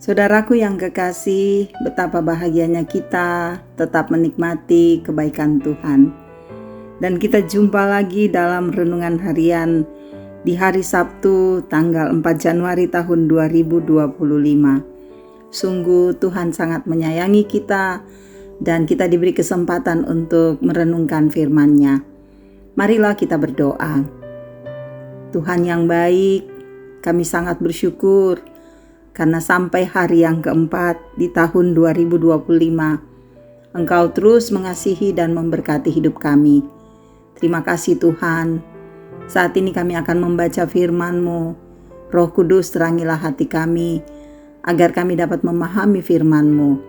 Saudaraku yang kekasih, betapa bahagianya kita tetap menikmati kebaikan Tuhan. Dan kita jumpa lagi dalam renungan harian di hari Sabtu tanggal 4 Januari tahun 2025. Sungguh Tuhan sangat menyayangi kita dan kita diberi kesempatan untuk merenungkan firman-Nya. Marilah kita berdoa. Tuhan yang baik, kami sangat bersyukur karena sampai hari yang keempat di tahun 2025, Engkau terus mengasihi dan memberkati hidup kami. Terima kasih Tuhan. Saat ini kami akan membaca firman-Mu. Roh Kudus, terangilah hati kami, agar kami dapat memahami firman-Mu.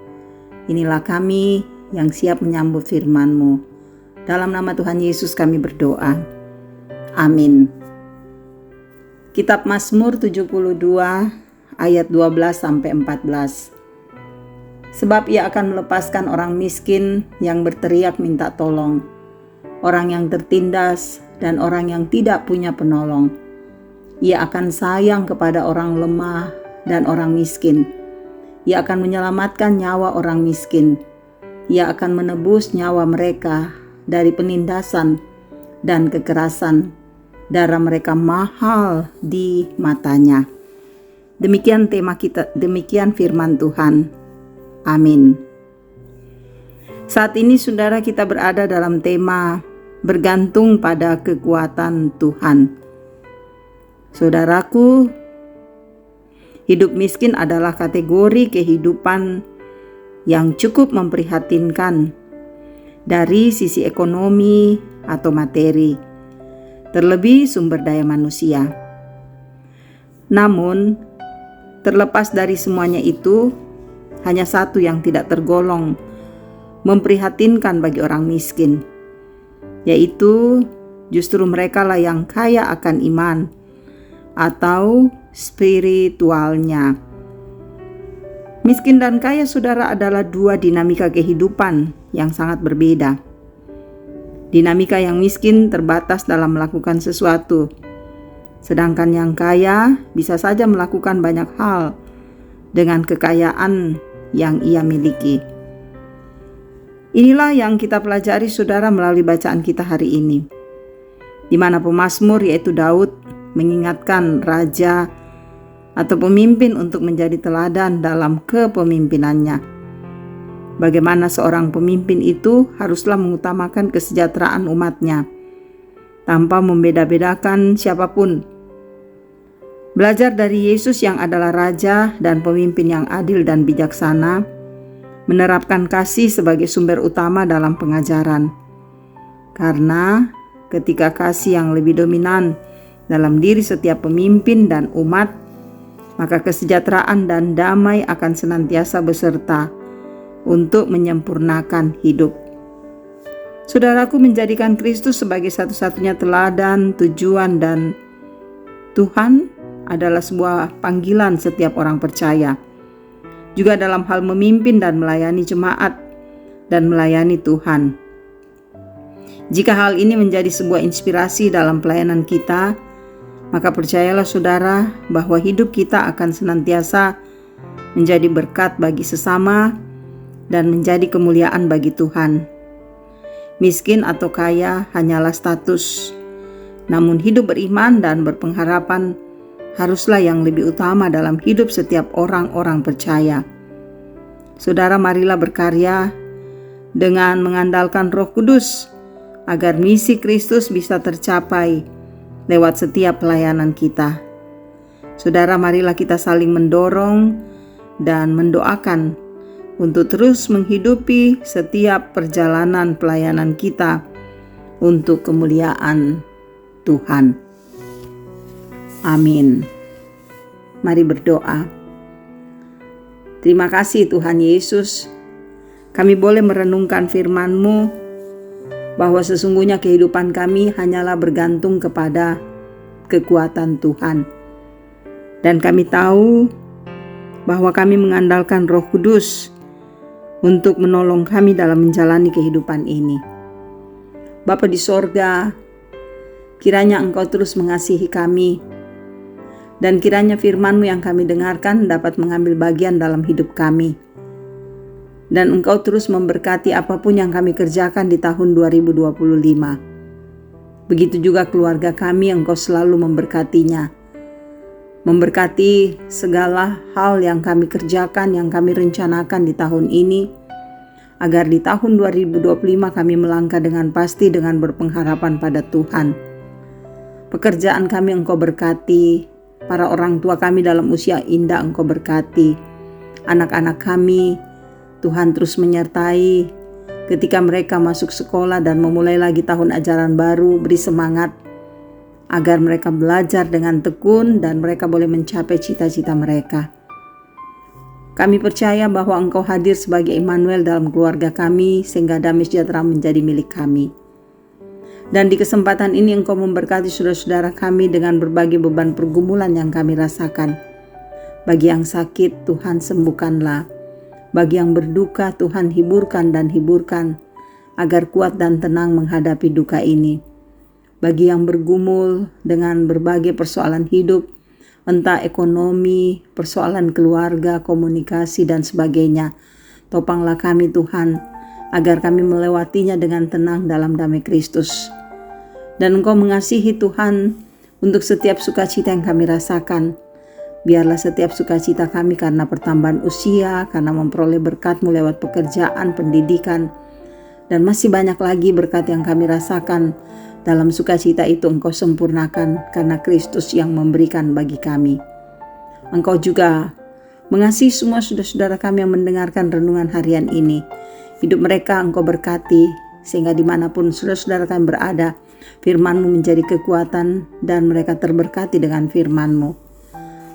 Inilah kami yang siap menyambut firman-Mu. Dalam nama Tuhan Yesus kami berdoa. Amin. Kitab Mazmur 72 ayat 12-14. Sebab Ia akan melepaskan orang miskin yang berteriak minta tolong, orang yang tertindas dan orang yang tidak punya penolong. Ia akan sayang kepada orang lemah dan orang miskin. Ia akan menyelamatkan nyawa orang miskin. Ia akan menebus nyawa mereka dari penindasan dan kekerasan. Darah mereka mahal di matanya. Demikian tema kita, demikian firman Tuhan. Amin. Saat ini saudara, kita berada dalam tema bergantung pada kekuatan Tuhan. Saudaraku, hidup miskin adalah kategori kehidupan yang cukup memprihatinkan dari sisi ekonomi atau materi, terlebih sumber daya manusia. Namun, terlepas dari semuanya itu, hanya satu yang tidak tergolong memprihatinkan bagi orang miskin, yaitu justru merekalah yang kaya akan iman atau spiritualnya. Miskin dan kaya, saudara, adalah dua dinamika kehidupan yang sangat berbeda. Dinamika yang miskin terbatas dalam melakukan sesuatu, sedangkan yang kaya bisa saja melakukan banyak hal dengan kekayaan yang ia miliki. Inilah yang kita pelajari saudara melalui bacaan kita hari ini, di mana pemazmur yaitu Daud mengingatkan raja atau pemimpin untuk menjadi teladan dalam kepemimpinannya. Bagaimana seorang pemimpin itu haruslah mengutamakan kesejahteraan umatnya tanpa membeda-bedakan siapapun. Belajar dari Yesus yang adalah raja dan pemimpin yang adil dan bijaksana, menerapkan kasih sebagai sumber utama dalam pengajaran. Karena ketika kasih yang lebih dominan dalam diri setiap pemimpin dan umat, maka kesejahteraan dan damai akan senantiasa beserta untuk menyempurnakan hidup. Saudaraku, menjadikan Kristus sebagai satu-satunya teladan, tujuan, dan Tuhan adalah sebuah panggilan setiap orang percaya, juga dalam hal memimpin dan melayani jemaat dan melayani Tuhan. Jika hal ini menjadi sebuah inspirasi dalam pelayanan kita, maka percayalah saudara bahwa hidup kita akan senantiasa menjadi berkat bagi sesama dan menjadi kemuliaan bagi Tuhan. Miskin atau kaya hanyalah status, namun hidup beriman dan berpengharapan haruslah yang lebih utama dalam hidup setiap orang-orang percaya. Saudara, marilah berkarya dengan mengandalkan Roh Kudus agar misi Kristus bisa tercapai lewat setiap pelayanan kita. Saudara, marilah kita saling mendorong dan mendoakan untuk terus menghidupi setiap perjalanan pelayanan kita untuk kemuliaan Tuhan. Amin. Mari berdoa. Terima kasih Tuhan Yesus, kami boleh merenungkan firman-Mu bahwa sesungguhnya kehidupan kami hanyalah bergantung kepada kekuatan Tuhan. Dan kami tahu bahwa kami mengandalkan Roh Kudus untuk menolong kami dalam menjalani kehidupan ini. Bapa di sorga, kiranya Engkau terus mengasihi kami Dan kiranya firman-Mu yang kami dengarkan dapat mengambil bagian dalam hidup kami. Dan Engkau terus memberkati apapun yang kami kerjakan di tahun 2025. Begitu juga keluarga kami, Engkau selalu memberkatinya. Memberkati segala hal yang kami kerjakan, yang kami rencanakan di tahun ini, agar di tahun 2025 kami melangkah dengan pasti dengan berpengharapan pada Tuhan. Pekerjaan kami Engkau berkati, para orang tua kami dalam usia indah Engkau berkati, anak-anak kami Tuhan terus menyertai ketika mereka masuk sekolah dan memulai lagi tahun ajaran baru. Beri semangat agar mereka belajar dengan tekun dan mereka boleh mencapai cita-cita mereka. Kami percaya bahwa Engkau hadir sebagai Immanuel dalam keluarga kami sehingga damai sejahtera menjadi milik kami. Dan di kesempatan ini Engkau memberkati saudara-saudara kami dengan berbagai beban pergumulan yang kami rasakan. Bagi yang sakit, Tuhan sembuhkanlah. Bagi yang berduka, Tuhan hiburkan, agar kuat dan tenang menghadapi duka ini. Bagi yang bergumul dengan berbagai persoalan hidup, entah ekonomi, persoalan keluarga, komunikasi, dan sebagainya, topanglah kami Tuhan, agar kami melewatinya dengan tenang dalam damai Kristus. Dan Engkau mengasihi Tuhan untuk setiap sukacita yang kami rasakan. Biarlah setiap sukacita kami karena pertambahan usia, karena memperoleh berkat-Mu lewat pekerjaan, pendidikan, dan masih banyak lagi berkat yang kami rasakan. Dalam sukacita itu Engkau sempurnakan karena Kristus yang memberikan bagi kami. Engkau juga mengasihi semua saudara-saudara kami yang mendengarkan renungan harian ini. Hidup mereka Engkau berkati, sehingga dimanapun saudara-saudara kami berada, firman-Mu menjadi kekuatan dan mereka terberkati dengan firman-Mu.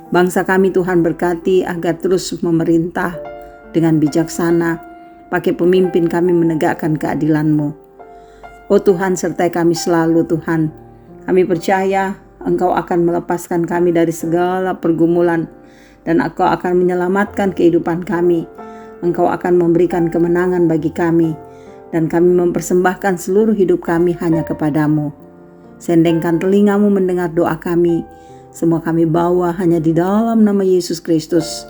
Bangsa kami Tuhan berkati agar terus memerintah dengan bijaksana, pakai pemimpin kami menegakkan keadilan-Mu. Oh Tuhan, sertai kami selalu Tuhan. Kami percaya Engkau akan melepaskan kami dari segala pergumulan dan Engkau akan menyelamatkan kehidupan kami. Engkau akan memberikan kemenangan bagi kami dan kami mempersembahkan seluruh hidup kami hanya kepadamu. Sendengkan telinga-Mu mendengar doa kami. Semua kami bawa hanya di dalam nama Yesus Kristus,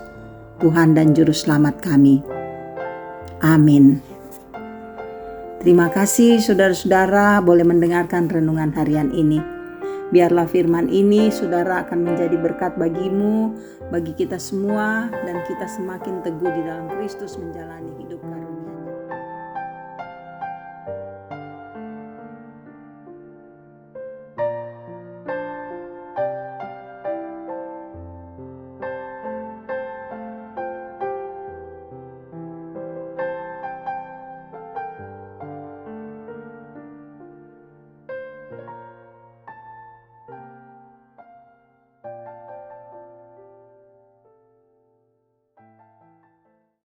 Tuhan dan Juru Selamat kami. Amin. Terima kasih saudara-saudara boleh mendengarkan renungan harian ini. Biarlah firman ini saudara akan menjadi berkat bagimu, bagi kita semua, dan kita semakin teguh di dalam Kristus menjalani hidup